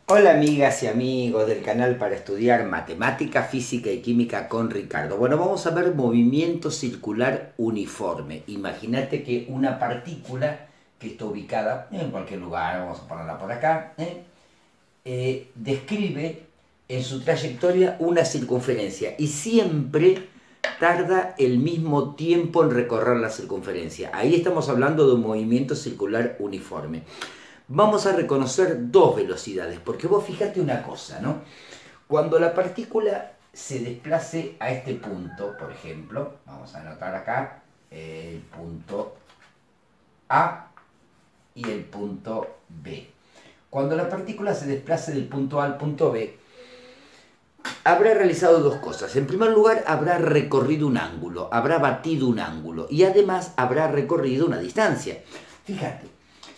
Hola amigas y amigos del canal para estudiar matemática, física y química con Ricardo. Bueno, vamos a ver movimiento circular uniforme. Imagínate que una partícula que está ubicada en cualquier lugar, vamos a ponerla por acá, describe en su trayectoria una circunferencia y siempre tarda el mismo tiempo en recorrer la circunferencia. Ahí estamos hablando de un movimiento circular uniforme. Vamos a reconocer dos velocidades, porque vos fíjate una cosa, ¿no? Cuando la partícula se desplace a este punto, por ejemplo, vamos a anotar acá el punto A y el punto B. Cuando la partícula se desplace del punto A al punto B, habrá realizado dos cosas. En primer lugar, habrá recorrido un ángulo, habrá batido un ángulo y además habrá recorrido una distancia. Fíjate,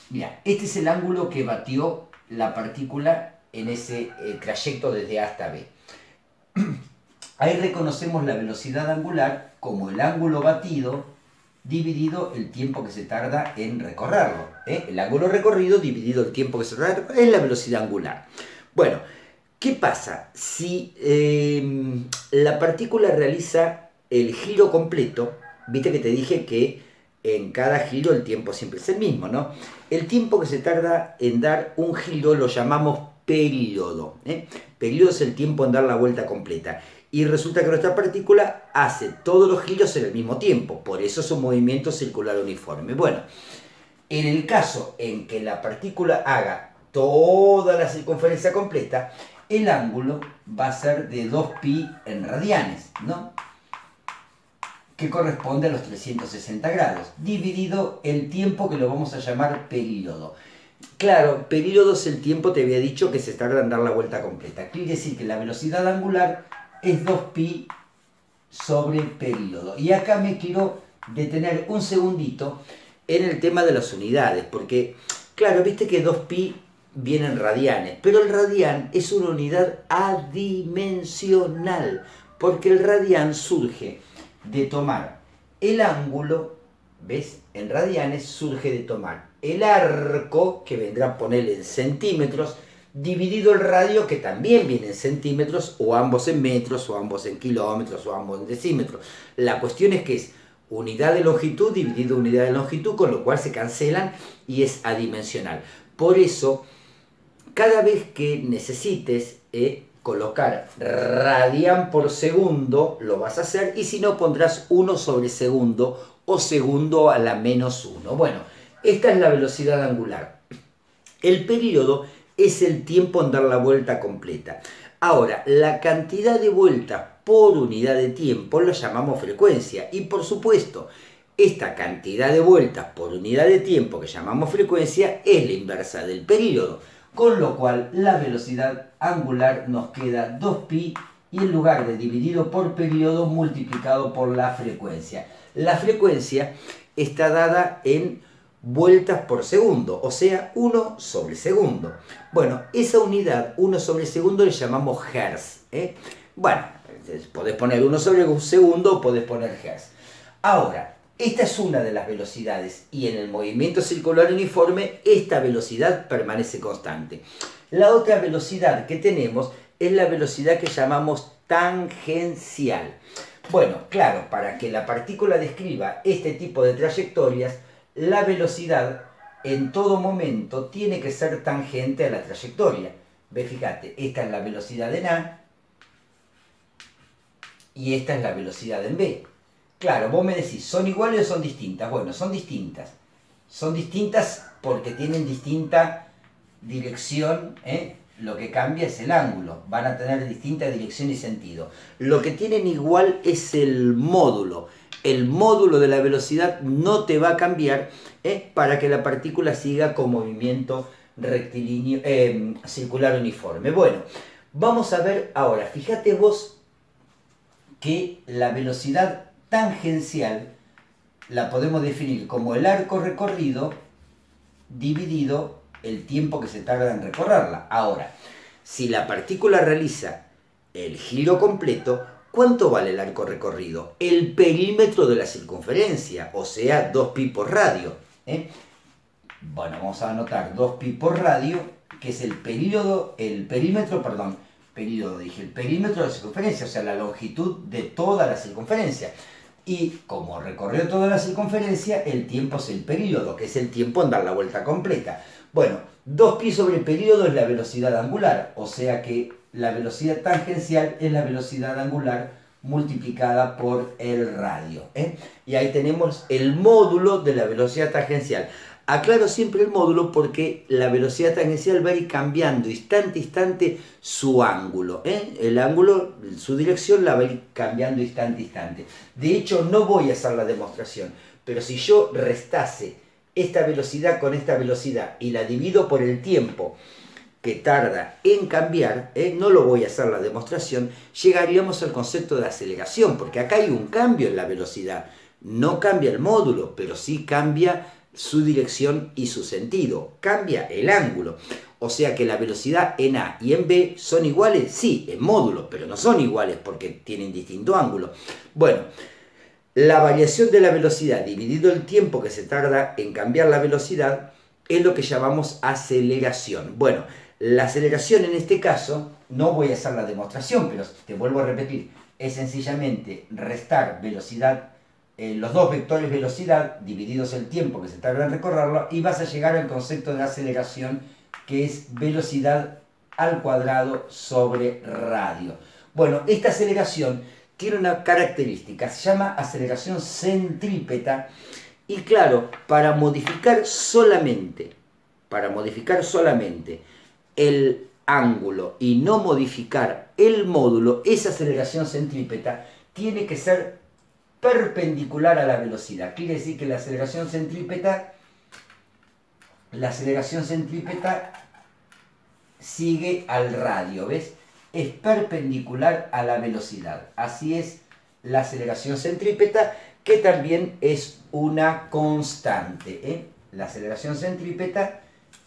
mira, este es el ángulo que batió la partícula en ese trayecto desde A hasta B. Ahí reconocemos la velocidad angular como el ángulo batido dividido el tiempo que se tarda en recorrerlo. El ángulo recorrido dividido el tiempo que se tarda es la velocidad angular. Bueno, ¿qué pasa si la partícula realiza el giro completo? Viste que te dije que en cada giro el tiempo siempre es el mismo, ¿no? El tiempo que se tarda en dar un giro lo llamamos periodo. Periodo es el tiempo en dar la vuelta completa. Y resulta que nuestra partícula hace todos los giros en el mismo tiempo. Por eso es un movimiento circular uniforme. Bueno, en el caso en que la partícula haga toda la circunferencia completa, el ángulo va a ser de 2pi en radianes, ¿no? Que corresponde a los 360 grados, dividido el tiempo que lo vamos a llamar período. Claro, período es el tiempo, te había dicho, que se tarda en dar la vuelta completa. Quiere decir que la velocidad angular es 2pi sobre período. Y acá me quiero detener un segundito en el tema de las unidades, porque, claro, viste que 2pi viene en radianes, pero el radián es una unidad adimensional, porque el radián surge de tomar el ángulo, ¿ves? En radianes surge de tomar el arco, que vendrá a poner en centímetros, dividido el radio, que también viene en centímetros, o ambos en metros, o ambos en kilómetros, o ambos en decímetros. La cuestión es que es unidad de longitud dividido unidad de longitud, con lo cual se cancelan y es adimensional. Por eso, cada vez que necesites colocar radián por segundo, lo vas a hacer, y si no, pondrás 1 sobre segundo o segundo a la menos 1. Bueno, esta es la velocidad angular. El período es el tiempo en dar la vuelta completa. Ahora, la cantidad de vueltas por unidad de tiempo lo llamamos frecuencia. Y por supuesto, esta cantidad de vueltas por unidad de tiempo que llamamos frecuencia es la inversa del período. Con lo cual, la velocidad angular nos queda 2pi y en lugar de dividido por periodo multiplicado por la frecuencia. La frecuencia está dada en vueltas por segundo, o sea, 1 sobre segundo. Bueno, esa unidad, 1 sobre segundo, le llamamos hertz. Bueno, podés poner 1 sobre segundo o podés poner hertz. Ahora, esta es una de las velocidades y en el movimiento circular uniforme esta velocidad permanece constante. La otra velocidad que tenemos es la velocidad que llamamos tangencial. Bueno, claro, para que la partícula describa este tipo de trayectorias, la velocidad en todo momento tiene que ser tangente a la trayectoria. Ve, fíjate, esta es la velocidad en A y esta es la velocidad en B. Claro, vos me decís, ¿son iguales o son distintas? Bueno, son distintas. Son distintas porque tienen distinta dirección, Lo que cambia es el ángulo. Van a tener distinta dirección y sentido. Lo que tienen igual es el módulo. El módulo de la velocidad no te va a cambiar para que la partícula siga con movimiento rectilíneo, circular uniforme. Bueno, vamos a ver ahora. Fíjate vos que la velocidad tangencial la podemos definir como el arco recorrido dividido el tiempo que se tarda en recorrerla. Ahora, si la partícula realiza el giro completo, ¿cuánto vale el arco recorrido? El perímetro de la circunferencia, o sea, 2pi por radio. Bueno, vamos a anotar 2pi por radio que es el perímetro, perdón, el perímetro de la circunferencia, o sea, la longitud de toda la circunferencia. Y como recorrió toda la circunferencia, el tiempo es el período, que es el tiempo en dar la vuelta completa. Bueno, 2pi sobre el período es la velocidad angular, o sea que la velocidad tangencial es la velocidad angular multiplicada por el radio. Y ahí tenemos el módulo de la velocidad tangencial. Aclaro siempre el módulo porque la velocidad tangencial va a ir cambiando instante a instante su ángulo. El ángulo, su dirección la va a ir cambiando instante a instante. De hecho, no voy a hacer la demostración, pero si yo restase esta velocidad con esta velocidad y la divido por el tiempo que tarda en cambiar, no lo voy a hacer la demostración, llegaríamos al concepto de aceleración, porque acá hay un cambio en la velocidad. No cambia el módulo, pero sí cambia su dirección y su sentido, cambia el ángulo. O sea que la velocidad en A y en B son iguales, sí, en módulo, pero no son iguales porque tienen distinto ángulo. Bueno, la variación de la velocidad dividido el tiempo que se tarda en cambiar la velocidad es lo que llamamos aceleración. Bueno, la aceleración en este caso, no voy a hacer la demostración, pero te vuelvo a repetir, es sencillamente restar velocidad, los dos vectores velocidad divididos el tiempo que se tarda en recorrerlo, y vas a llegar al concepto de aceleración, que es velocidad al cuadrado sobre radio. Bueno, esta aceleración tiene una característica, se llama aceleración centrípeta, y claro, para modificar solamente el ángulo y no modificar el módulo, esa aceleración centrípeta tiene que ser perpendicular a la velocidad. Quiere decir que la aceleración centrípeta sigue al radio, ¿ves? Es perpendicular a la velocidad. Así es la aceleración centrípeta, que también es una constante. La aceleración centrípeta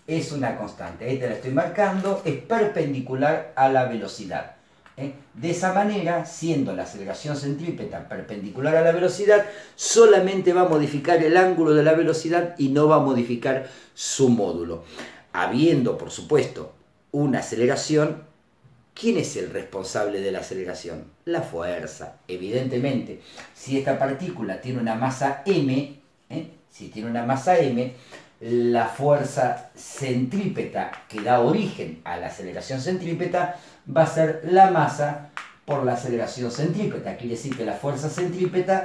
es una constante. Ahí te la estoy marcando, es perpendicular a la velocidad. De esa manera, siendo la aceleración centrípeta perpendicular a la velocidad, solamente va a modificar el ángulo de la velocidad y no va a modificar su módulo. Habiendo, por supuesto, una aceleración, ¿quién es el responsable de la aceleración? La fuerza, evidentemente. Si esta partícula tiene una masa m, la fuerza centrípeta que da origen a la aceleración centrípeta va a ser la masa por la aceleración centrípeta. Quiere decir que la fuerza centrípeta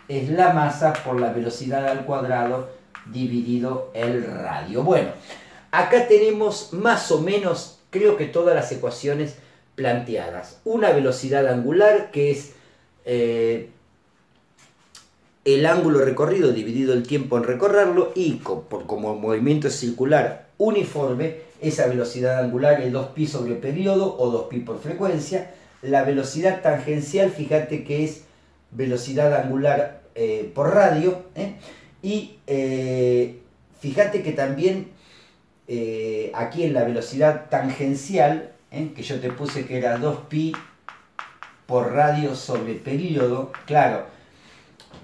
es la masa por la velocidad al cuadrado dividido el radio. Bueno, acá tenemos más o menos, creo que todas las ecuaciones planteadas. Una velocidad angular que es el ángulo recorrido dividido el tiempo en recorrerlo, y como movimiento circular uniforme, esa velocidad angular es 2pi sobre periodo o 2pi por frecuencia. La velocidad tangencial, fíjate que es velocidad angular por radio, y fíjate que también aquí en la velocidad tangencial, que yo te puse que era 2pi por radio sobre periodo, claro,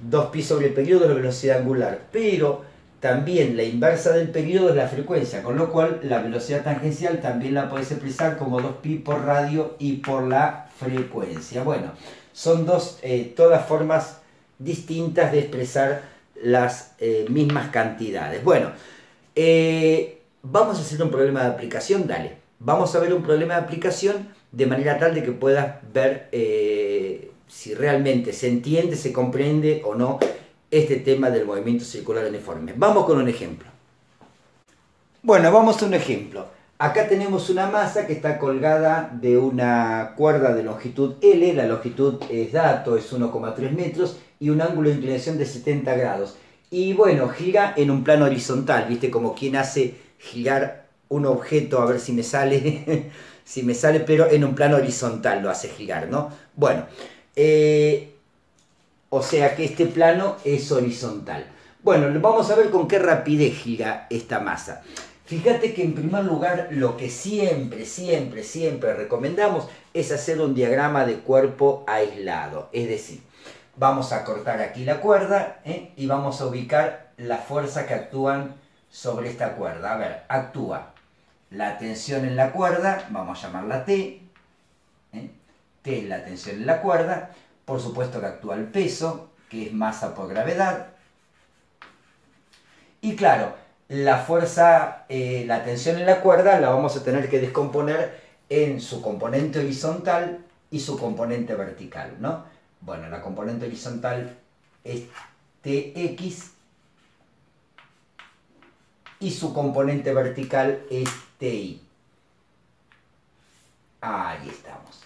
2pi sobre periodo es la velocidad angular, pero también la inversa del periodo es la frecuencia, con lo cual la velocidad tangencial también la puedes expresar como 2pi por radio y por la frecuencia. Bueno, son todas formas distintas de expresar las mismas cantidades. Bueno, vamos a hacer un problema de aplicación, dale. Vamos a ver un problema de aplicación de manera tal de que puedas ver si realmente se entiende, se comprende o no este tema del movimiento circular uniforme. Vamos con un ejemplo. Bueno, vamos a un ejemplo. Acá tenemos una masa que está colgada de una cuerda de longitud L, la longitud es dato, es 1,3 metros, y un ángulo de inclinación de 70 grados. Y bueno, gira en un plano horizontal, ¿viste? Como quien hace girar un objeto, a ver si me sale, si me sale, pero en un plano horizontal lo hace girar, ¿no? Bueno, o sea que este plano es horizontal. Bueno, vamos a ver con qué rapidez gira esta masa. Fíjate que en primer lugar lo que siempre recomendamos es hacer un diagrama de cuerpo aislado. Es decir, vamos a cortar aquí la cuerda y vamos a ubicar las fuerzas que actúan sobre esta cuerda. A ver, actúa la tensión en la cuerda, vamos a llamarla T, T es la tensión en la cuerda, por supuesto que actúa el peso, que es masa por gravedad, y claro, la fuerza, la tensión en la cuerda la vamos a tener que descomponer en su componente horizontal y su componente vertical, ¿no? Bueno, la componente horizontal es Tx y su componente vertical es Ti. Ahí estamos.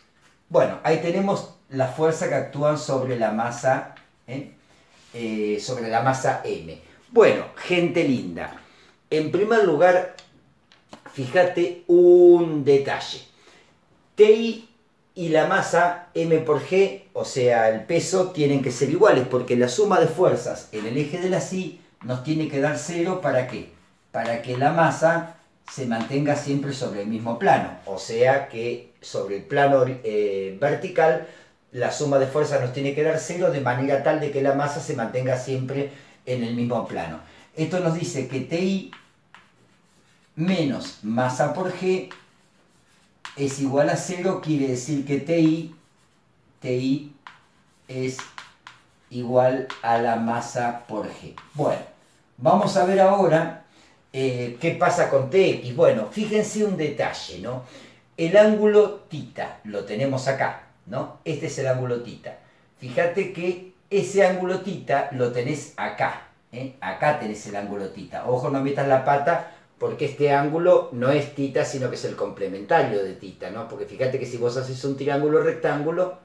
Bueno, ahí tenemos la fuerza que actúan sobre la masa, sobre la masa M. Bueno, gente linda, en primer lugar, fíjate un detalle. Ti y la masa M por G, o sea, el peso, tienen que ser iguales, porque la suma de fuerzas en el eje de la Y nos tiene que dar 0, ¿para qué? Para que la masa se mantenga siempre sobre el mismo plano, o sea que sobre el plano vertical la suma de fuerzas nos tiene que dar 0, de manera tal de que la masa se mantenga siempre en el mismo plano. Esto nos dice que Ti menos masa por G es igual a 0, quiere decir que Ti es igual a la masa por G. Bueno, vamos a ver ahora qué pasa con Tx. Bueno, fíjense un detalle, ¿no? El ángulo θ lo tenemos acá, ¿no? Este es el ángulo θ. Fíjate que ese ángulo θ lo tenés acá, ¿eh? Acá tenés el ángulo θ. Ojo, no metas la pata, porque este ángulo no es θ, sino que es el complementario de θ, ¿no? Porque fíjate que si vos haces un triángulo rectángulo,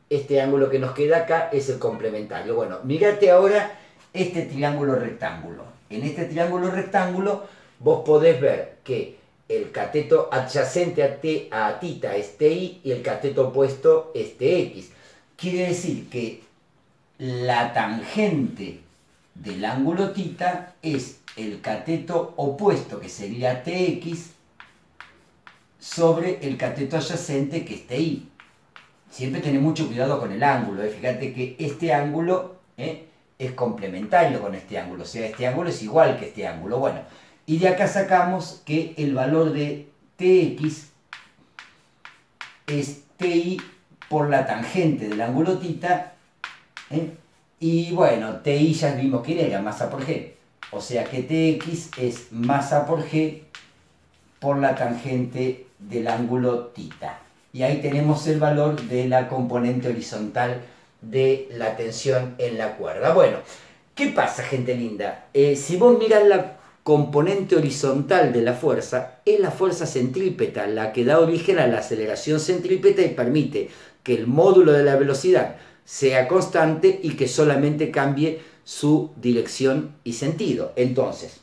este ángulo que nos queda acá es el complementario. Bueno, mírate ahora este triángulo rectángulo. En este triángulo rectángulo vos podés ver que el cateto adyacente a θ es Ti y el cateto opuesto es Tx. Quiere decir que la tangente del ángulo θ es el cateto opuesto, que sería Tx, sobre el cateto adyacente, que es Ti. Siempre tenés mucho cuidado con el ángulo, fíjate que este ángulo es complementario con este ángulo, o sea, este ángulo es igual que este ángulo. Bueno, y de acá sacamos que el valor de Tx es Ti por la tangente del ángulo θ, y bueno, Ti ya vimos que era masa por G, o sea que Tx es masa por G por la tangente del ángulo θ. Y ahí tenemos el valor de la componente horizontal de la tensión en la cuerda. Bueno, ¿qué pasa, gente linda? Si vos mirás la componente horizontal de la fuerza, es la fuerza centrípeta la que da origen a la aceleración centrípeta y permite que el módulo de la velocidad sea constante y que solamente cambie su dirección y sentido. Entonces,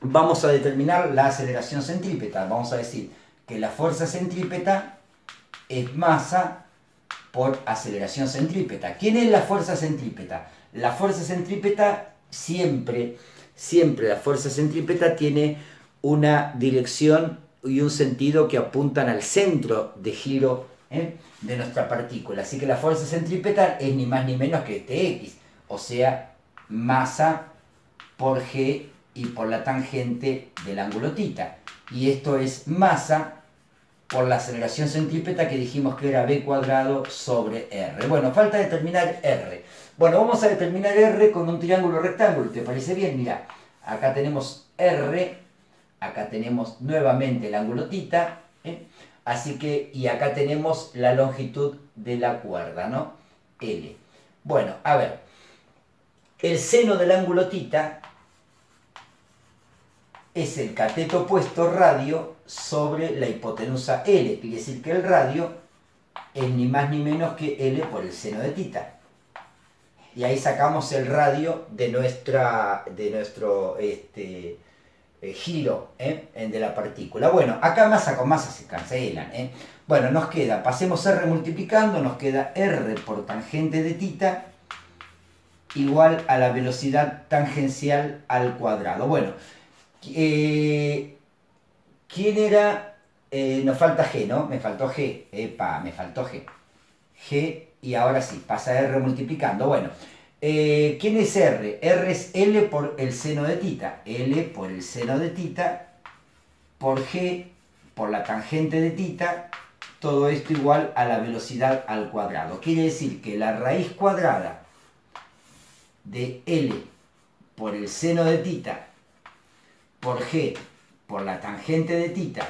vamos a determinar la aceleración centrípeta. Vamos a decir que la fuerza centrípeta es masa por aceleración centrípeta. ¿Quién es la fuerza centrípeta? La fuerza centrípeta siempre la fuerza centrípeta tiene una dirección y un sentido que apuntan al centro de giro de nuestra partícula. Así que la fuerza centrípeta es ni más ni menos que Tx, o sea, masa por G y por la tangente del ángulo θ. Y esto es masa por la aceleración centrípeta, que dijimos que era b cuadrado sobre r. Bueno, falta determinar r. Bueno, vamos a determinar r con un triángulo rectángulo. ¿Te parece bien? Mira, acá tenemos r, acá tenemos nuevamente el ángulo θ, así que, y acá tenemos la longitud de la cuerda, ¿no? L. Bueno, a ver, el seno del ángulo θ es el cateto opuesto radio sobre la hipotenusa L. Quiere decir que el radio es ni más ni menos que L por el seno de θ. Y ahí sacamos el radio de nuestro giro de la partícula. Bueno, acá masa con masa se cancelan. Bueno, nos queda, pasemos R multiplicando, nos queda R por tangente de θ igual a la velocidad tangencial al cuadrado. Bueno, ¿quién era? Nos falta G, ¿no? Me faltó G. Epa, me faltó G. G, y ahora sí, pasa R multiplicando. Bueno, ¿quién es R? R es L por el seno de θ. L por el seno de θ por G por la tangente de θ, todo esto igual a la velocidad al cuadrado. Quiere decir que la raíz cuadrada de L por el seno de θ por G por la tangente de θ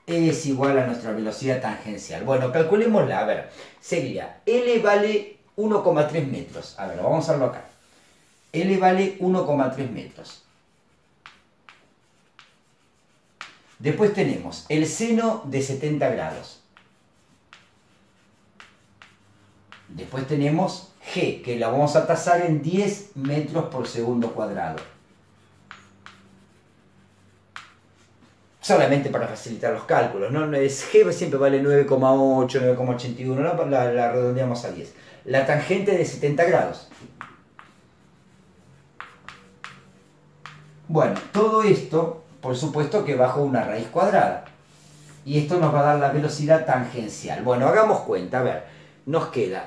es igual a nuestra velocidad tangencial. Bueno, calculémosla. A ver, sería L vale 1,3 metros. A ver, vamos a hacerlo acá. L vale 1,3 metros. Después tenemos el seno de 70 grados. Después tenemos G, que la vamos a tasar en 10 metros por segundo cuadrado. Solamente para facilitar los cálculos, ¿no? G siempre vale 9,8, 9,81, ¿no? La redondeamos a 10. La tangente de 70 grados. Bueno, todo esto, por supuesto que bajo una raíz cuadrada. Y esto nos va a dar la velocidad tangencial. Bueno, hagamos cuenta, a ver, nos queda...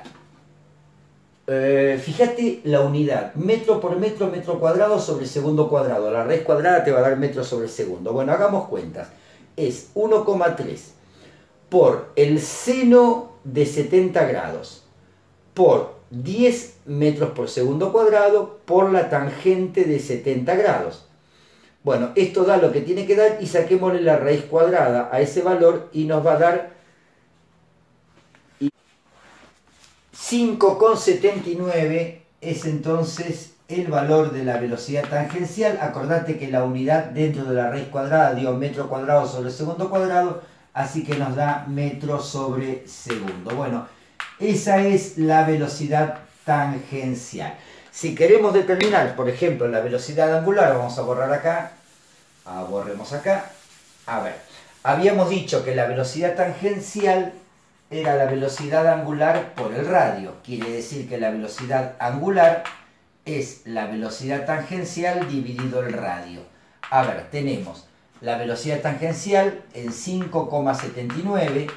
fíjate la unidad, metro por metro, metro cuadrado sobre segundo cuadrado. La raíz cuadrada te va a dar metro sobre segundo. Bueno, hagamos cuentas. Es 1,3 por el seno de 70 grados por 10 metros por segundo cuadrado por la tangente de 70 grados. Bueno, esto da lo que tiene que dar y saquémosle la raíz cuadrada a ese valor y nos va a dar 5,79 es entonces el valor de la velocidad tangencial. Acordate que la unidad dentro de la raíz cuadrada dio metro cuadrado sobre segundo cuadrado, así que nos da metro sobre segundo. Bueno, esa es la velocidad tangencial. Si queremos determinar, por ejemplo, la velocidad angular, vamos a borrar acá, borremos acá. A ver, habíamos dicho que la velocidad tangencial era la velocidad angular por el radio. Quiere decir que la velocidad angular es la velocidad tangencial dividido el radio. A ver, tenemos la velocidad tangencial en 5,79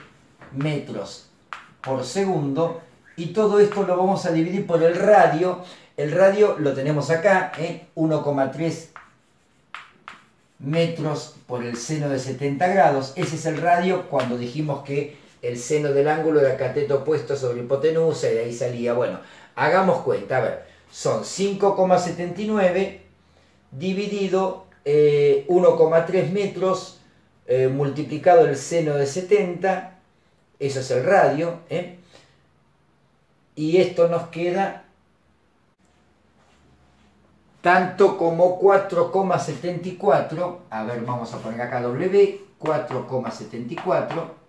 metros por segundo. Y todo esto lo vamos a dividir por el radio. El radio lo tenemos acá, 1,3 metros por el seno de 70 grados. Ese es el radio cuando dijimos que el seno del ángulo era cateto opuesto sobre hipotenusa y de ahí salía. Bueno, hagamos cuenta, a ver, son 5,79 dividido 1,3 metros multiplicado el seno de 70, eso es el radio, y esto nos queda tanto como 4,74, a ver, vamos a poner acá W, 4,74,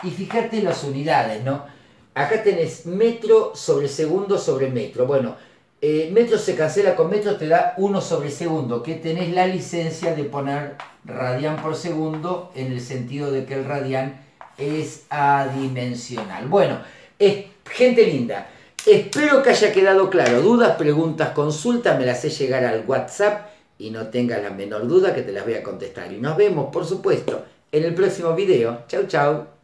y fíjate las unidades, ¿no? Acá tenés metro sobre segundo sobre metro. Bueno, metro se cancela con metro, te da 1 sobre segundo, que tenés la licencia de poner radián por segundo en el sentido de que el radián es adimensional. Bueno, gente linda, espero que haya quedado claro. Dudas, preguntas, consultas, me las haces llegar al WhatsApp y no tengas la menor duda que te las voy a contestar. Y nos vemos, por supuesto, en el próximo video. Chau, chau.